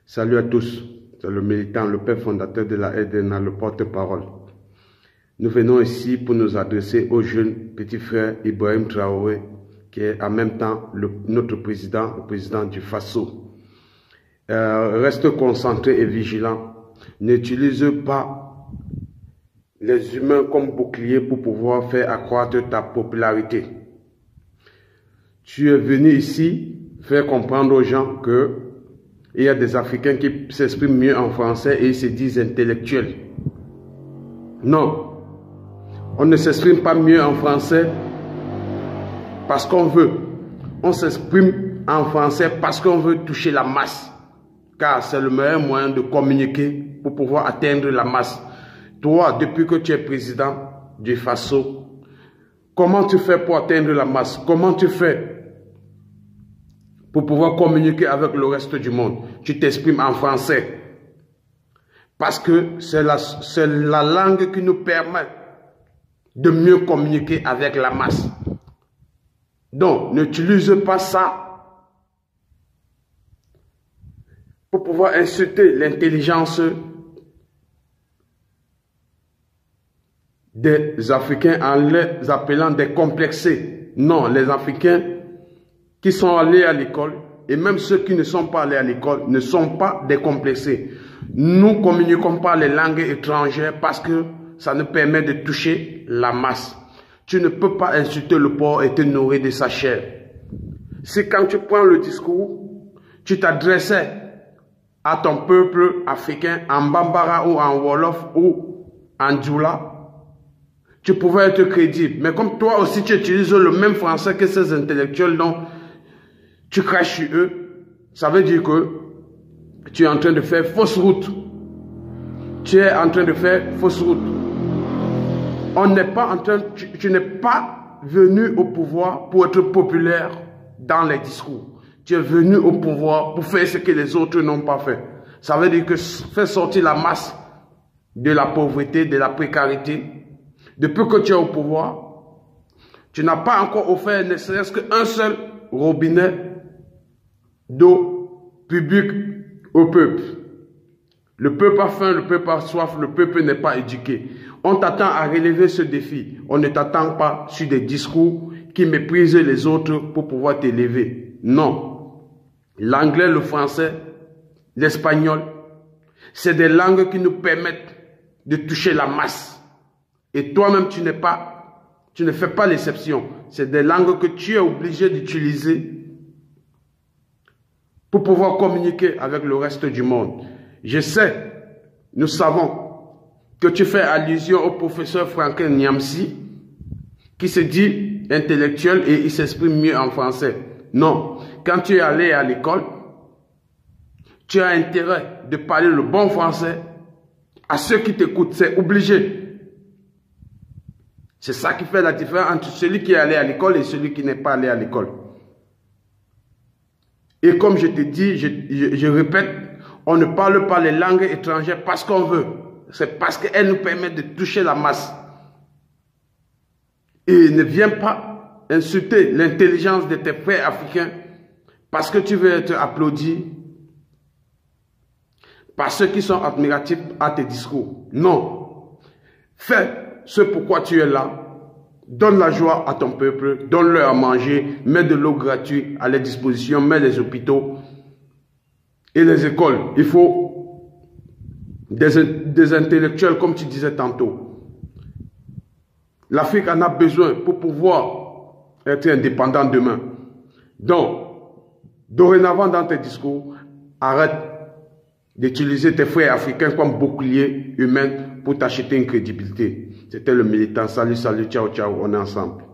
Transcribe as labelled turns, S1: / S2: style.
S1: Salut à tous, c'est le militant, le père fondateur de la EDNA, le porte-parole. Nous venons ici pour nous adresser au jeune petit frère Ibrahim Traoré, qui est en même temps notre président, le président du Faso. Reste concentré et vigilant. N'utilise pas les humains comme bouclier pour pouvoir faire accroître ta popularité. Tu es venu ici faire comprendre aux gens que il y a des Africains qui s'expriment mieux en français et ils se disent intellectuels. Non, on ne s'exprime pas mieux en français parce qu'on veut. On s'exprime en français parce qu'on veut toucher la masse. Car c'est le meilleur moyen de communiquer pour pouvoir atteindre la masse. Toi, depuis que tu es président du Faso, comment tu fais pour atteindre la masse? Comment tu fais pour pouvoir communiquer avec le reste du monde? Tu t'exprimes en français. Parce que c'est la langue qui nous permet de mieux communiquer avec la masse. Donc, n'utilise pas ça pour pouvoir insulter l'intelligence des Africains en les appelant des complexés. Non, les Africains qui sont allés à l'école, et même ceux qui ne sont pas allés à l'école, ne sont pas décomplexés. Nous ne communiquons pas les langues étrangères parce que ça nous permet de toucher la masse. Tu ne peux pas insulter le porc et te nourrir de sa chair. Si quand tu prends le discours, tu t'adressais à ton peuple africain en Bambara ou en Wolof ou en Djoula, tu pouvais être crédible. Mais comme toi aussi tu utilises le même français que ces intellectuels dont tu craches sur eux, ça veut dire que tu es en train de faire fausse route. Tu es en train de faire fausse route. On n'est pas en train, tu n'es pas venu au pouvoir pour être populaire dans les discours. Tu es venu au pouvoir pour faire ce que les autres n'ont pas fait. Ça veut dire que faire sortir la masse de la pauvreté, de la précarité. Depuis que tu es au pouvoir, tu n'as pas encore offert ne serait-ce qu'un seul robinet d'eau publique au peuple. Le peuple a faim, le peuple a soif, le peuple n'est pas éduqué. On t'attend à relever ce défi. On ne t'attend pas sur des discours qui méprisent les autres pour pouvoir t'élever. Non. L'anglais, le français, l'espagnol, c'est des langues qui nous permettent de toucher la masse. Et toi-même, tu ne fais pas l'exception. C'est des langues que tu es obligé d'utiliser pour pouvoir communiquer avec le reste du monde. Je sais, nous savons que tu fais allusion au professeur Franklin Nyamsi qui se dit intellectuel et il s'exprime mieux en français. Non, quand tu es allé à l'école, tu as intérêt de parler le bon français à ceux qui t'écoutent, c'est obligé. C'est ça qui fait la différence entre celui qui est allé à l'école et celui qui n'est pas allé à l'école. Et comme je te dis, je répète, on ne parle pas les langues étrangères parce qu'on veut. C'est parce qu'elles nous permettent de toucher la masse. Et ne viens pas insulter l'intelligence de tes frères africains parce que tu veux être applaudi par ceux qui sont admiratifs à tes discours. Non. Fais ce pourquoi tu es là. Donne la joie à ton peuple, donne-leur à manger, mets de l'eau gratuite à leur disposition, mets les hôpitaux et les écoles. Il faut des intellectuels, comme tu disais tantôt. L'Afrique en a besoin pour pouvoir être indépendant demain. Donc, dorénavant dans tes discours, arrête d'utiliser tes frères africains comme bouclier humain pour t'acheter une crédibilité. C'était le militant. Salut, salut, ciao, ciao, on est ensemble.